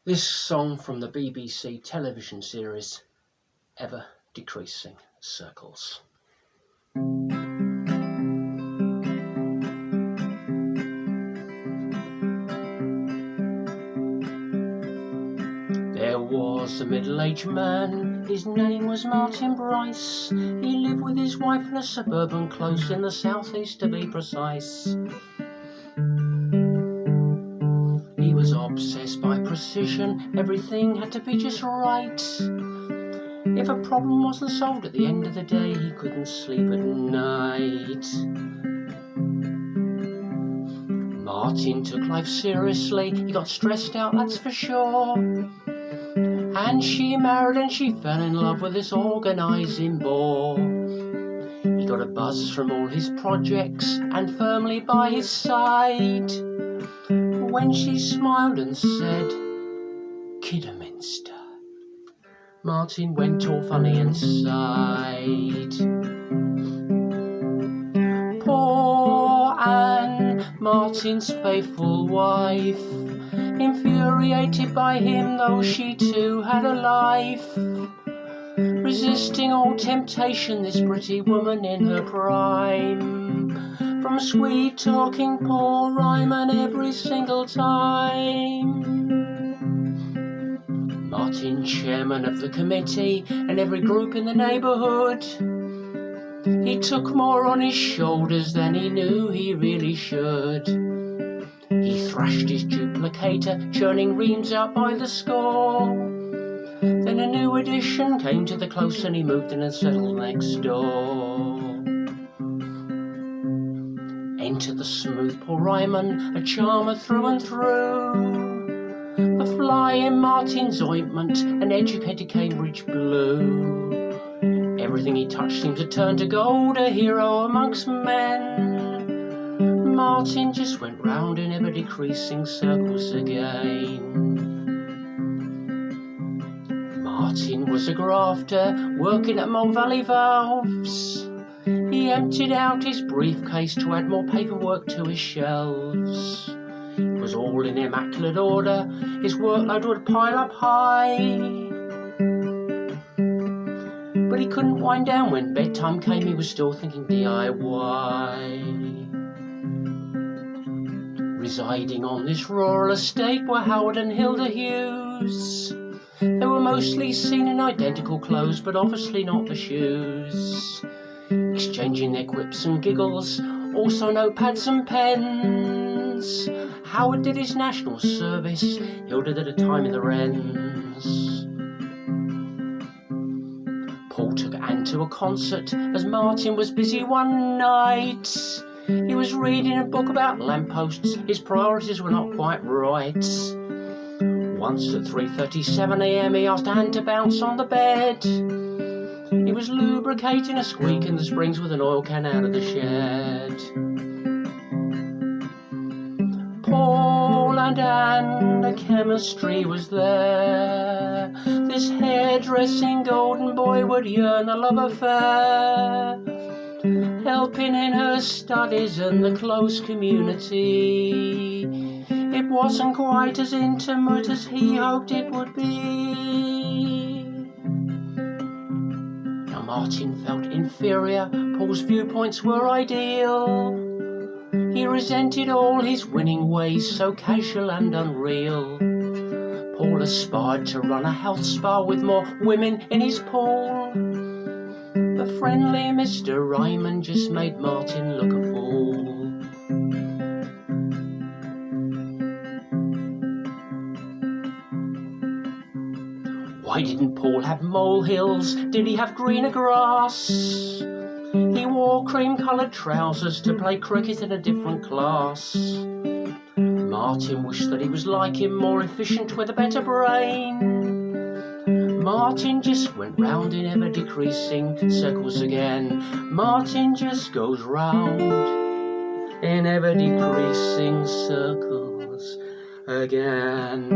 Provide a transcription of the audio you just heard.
This song from the BBC television series Ever Decreasing Circles. There was a middle-aged man, his name was Martin Bryce. He lived with his wife in a suburban close in the southeast, to be precise. He was obsessed by precision, everything had to be just right. If a problem wasn't solved at the end of the day, he couldn't sleep at night. Martin took life seriously, he got stressed out, that's for sure. And she married and she fell in love with this organising bore. He got a buzz from all his projects and firmly by his side. When she smiled and said, Kidderminster, Martin went all funny inside. Poor Anne, Martin's faithful wife, infuriated by him though she too had a life. Resisting all temptation, this pretty woman in her prime, from sweet-talking Paul Ryman every single time. Martin, chairman of the committee and every group in the neighbourhood, he took more on his shoulders than he knew he really should. He thrashed his duplicator, churning reams out by the score. Then a new addition came to the close and he moved in and settled next door. Enter the smooth Paul Ryman, a charmer through and through, a fly in Martin's ointment, an educated Cambridge blue. Everything he touched seemed to turn to gold, a hero amongst men. Martin just went round in ever-decreasing circles again. Martin was a grafter, working at Mole Valley Valves. He emptied out his briefcase to add more paperwork to his shelves. It was all in immaculate order, his workload would pile up high. But he couldn't wind down when bedtime came, he was still thinking DIY. Residing on this rural estate were Howard and Hilda Hughes. They were mostly seen in identical clothes, but obviously not the shoes. Exchanging their quips and giggles, also notepads and pens. Howard did his national service, Hilda did a time in the Wrens. Paul took Anne to a concert as Martin was busy one night. He was reading a book about lampposts, his priorities were not quite right. Once at 3:37 a.m. he asked Anne to bounce on the bed. He was lubricating a squeak in the springs with an oil can out of the shed. Paul and Anne, the chemistry was there. This hairdressing golden boy would yearn a love affair, helping in her studies and the close community. It wasn't quite as intimate as he hoped it would be. Now Martin felt inferior, Paul's viewpoints were ideal. He resented all his winning ways, so casual and unreal. Paul aspired to run a health spa with more women in his pool. The friendly Mr. Ryman just made Martin look a fool. Why didn't Paul have molehills? Did he have greener grass? He wore cream-coloured trousers to play cricket in a different class. Martin wished that he was like him, more efficient with a better brain. Martin just went round in ever-decreasing circles again. Martin just goes round in ever-decreasing circles again.